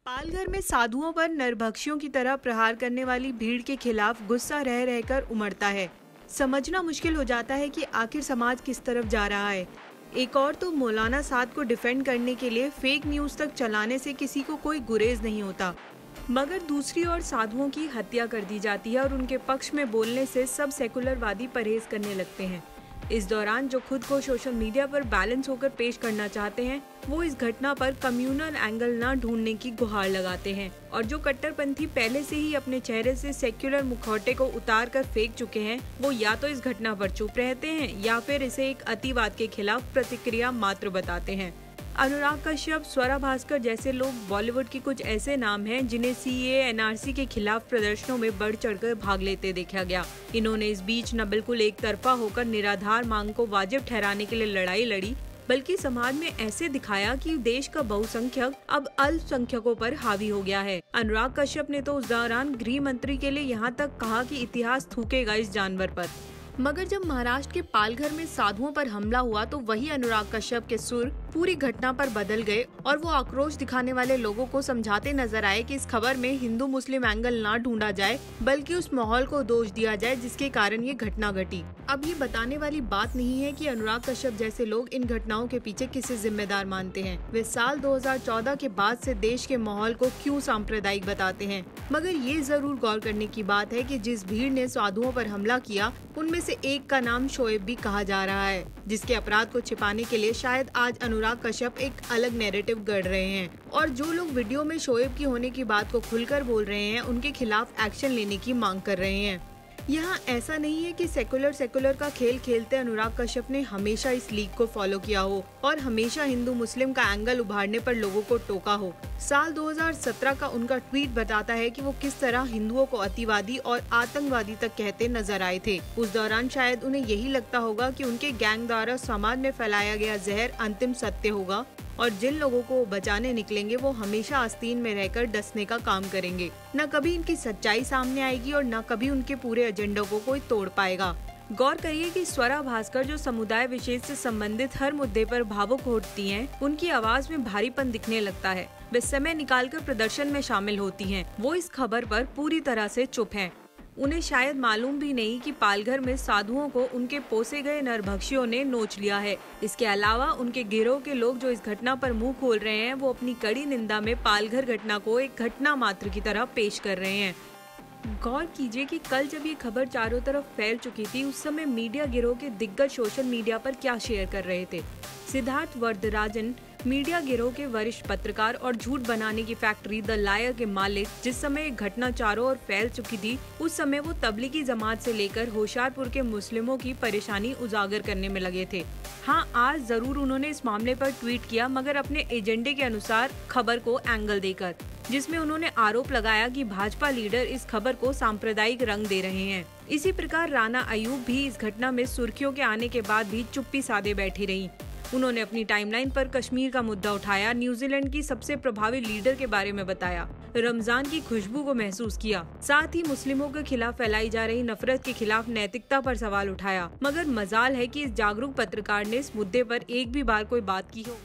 पालघर में साधुओं पर नरभक्षियों की तरह प्रहार करने वाली भीड़ के खिलाफ गुस्सा रह रहकर उमड़ता है। समझना मुश्किल हो जाता है कि आखिर समाज किस तरफ जा रहा है। एक और तो मौलाना साद को डिफेंड करने के लिए फेक न्यूज तक चलाने से किसी को कोई गुरेज नहीं होता, मगर दूसरी ओर साधुओं की हत्या कर दी जाती है और उनके पक्ष में बोलने से सब सेकुलरवादी परहेज करने लगते हैं। इस दौरान जो खुद को सोशल मीडिया पर बैलेंस होकर पेश करना चाहते हैं, वो इस घटना पर कम्युनल एंगल न ढूंढने की गुहार लगाते हैं, और जो कट्टरपंथी पहले से ही अपने चेहरे से सेक्युलर मुखौटे को उतार कर फेंक चुके हैं, वो या तो इस घटना पर चुप रहते हैं या फिर इसे एक अतिवाद के खिलाफ प्रतिक्रिया मात्र बताते हैं। अनुराग कश्यप, स्वरा भास्कर जैसे लोग बॉलीवुड के कुछ ऐसे नाम हैं जिन्हें सीएए एनआरसी के खिलाफ प्रदर्शनों में बढ़ चढ़कर भाग लेते देखा गया। इन्होंने इस बीच न बिल्कुल एक तरफा होकर निराधार मांग को वाजिब ठहराने के लिए लड़ाई लड़ी, बल्कि समाज में ऐसे दिखाया कि देश का बहुसंख्यक अब अल्पसंख्यकों पर हावी हो गया है। अनुराग कश्यप ने तो उस दौरान गृह मंत्री के लिए यहाँ तक कहा कि इतिहास थूकेगा इस जानवर पर। मगर जब महाराष्ट्र के पालघर में साधुओं पर हमला हुआ तो वही अनुराग कश्यप के सुर पूरी घटना पर बदल गए और वो आक्रोश दिखाने वाले लोगों को समझाते नजर आए कि इस खबर में हिंदू मुस्लिम एंगल ना ढूंढा जाए, बल्कि उस माहौल को दोष दिया जाए जिसके कारण ये घटना घटी। अब ये बताने वाली बात नहीं है कि अनुराग कश्यप जैसे लोग इन घटनाओं के पीछे किसे जिम्मेदार मानते हैं। वे साल 2014 के बाद से देश के माहौल को क्यों सांप्रदायिक बताते हैं। मगर ये जरूर गौर करने की बात है कि जिस भीड़ ने साधुओं पर हमला किया, उनमें से एक का नाम शोएब भी कहा जा रहा है, जिसके अपराध को छिपाने के लिए शायद आज अनुराग कश्यप एक अलग नैरेटिव गढ़ रहे हैं। और जो लोग वीडियो में शोएब की होने की बात को खुलकर बोल रहे हैं, उनके खिलाफ एक्शन लेने की मांग कर रहे हैं। यहाँ ऐसा नहीं है कि सेकुलर का खेल खेलते अनुराग कश्यप ने हमेशा इस लीग को फॉलो किया हो और हमेशा हिंदू मुस्लिम का एंगल उभारने पर लोगों को टोका हो। साल 2017 का उनका ट्वीट बताता है कि वो किस तरह हिंदुओं को अतिवादी और आतंकवादी तक कहते नजर आए थे। उस दौरान शायद उन्हें यही लगता होगा कि उनके गैंग द्वारा समाज में फैलाया गया जहर अंतिम सत्य होगा और जिन लोगों को बचाने निकलेंगे वो हमेशा आस्तीन में रहकर डसने का काम करेंगे। न कभी इनकी सच्चाई सामने आएगी और न कभी उनके पूरे एजेंडा को कोई तोड़ पाएगा। गौर करिए कि स्वरा भास्कर जो समुदाय विशेष से संबंधित हर मुद्दे पर भावुक होती हैं, उनकी आवाज में भारीपन दिखने लगता है। वे समय निकालकर प्रदर्शन में शामिल होती हैं। वो इस खबर पर पूरी तरह से चुप हैं। उन्हें शायद मालूम भी नहीं कि पालघर में साधुओं को उनके पोसे गए नरभक्षियों ने नोच लिया है। इसके अलावा उनके गिरोह के लोग जो इस घटना पर मुंह खोल रहे हैं, वो अपनी कड़ी निंदा में पालघर घटना को एक घटना मात्र की तरह पेश कर रहे हैं। गौर कीजिए कि कल जब ये खबर चारों तरफ फैल चुकी थी, उस समय मीडिया गिरोह के दिग्गज सोशल मीडिया पर क्या शेयर कर रहे थे। सिद्धार्थ वरदराजन, मीडिया गिरोह के वरिष्ठ पत्रकार और झूठ बनाने की फैक्ट्री द लायर के मालिक, जिस समय एक घटना चारों ओर फैल चुकी थी, उस समय वो तबलीगी जमात से लेकर होशियारपुर के मुस्लिमों की परेशानी उजागर करने में लगे थे। हाँ, आज जरूर उन्होंने इस मामले पर ट्वीट किया, मगर अपने एजेंडे के अनुसार खबर को एंगल देकर, जिसमें उन्होंने आरोप लगाया कि भाजपा लीडर इस खबर को सांप्रदायिक रंग दे रहे हैं। इसी प्रकार राना अयूब भी इस घटना में सुर्खियों के आने के बाद भी चुप्पी साधे बैठी रही। उन्होंने अपनी टाइमलाइन पर कश्मीर का मुद्दा उठाया, न्यूजीलैंड की सबसे प्रभावी लीडर के बारे में बताया, रमजान की खुशबू को महसूस किया, साथ ही मुस्लिमों के खिलाफ फैलाई जा रही नफरत के खिलाफ नैतिकता पर सवाल उठाया। मगर मजाल है कि इस जागरूक पत्रकार ने इस मुद्दे पर एक भी बार कोई बात की हो।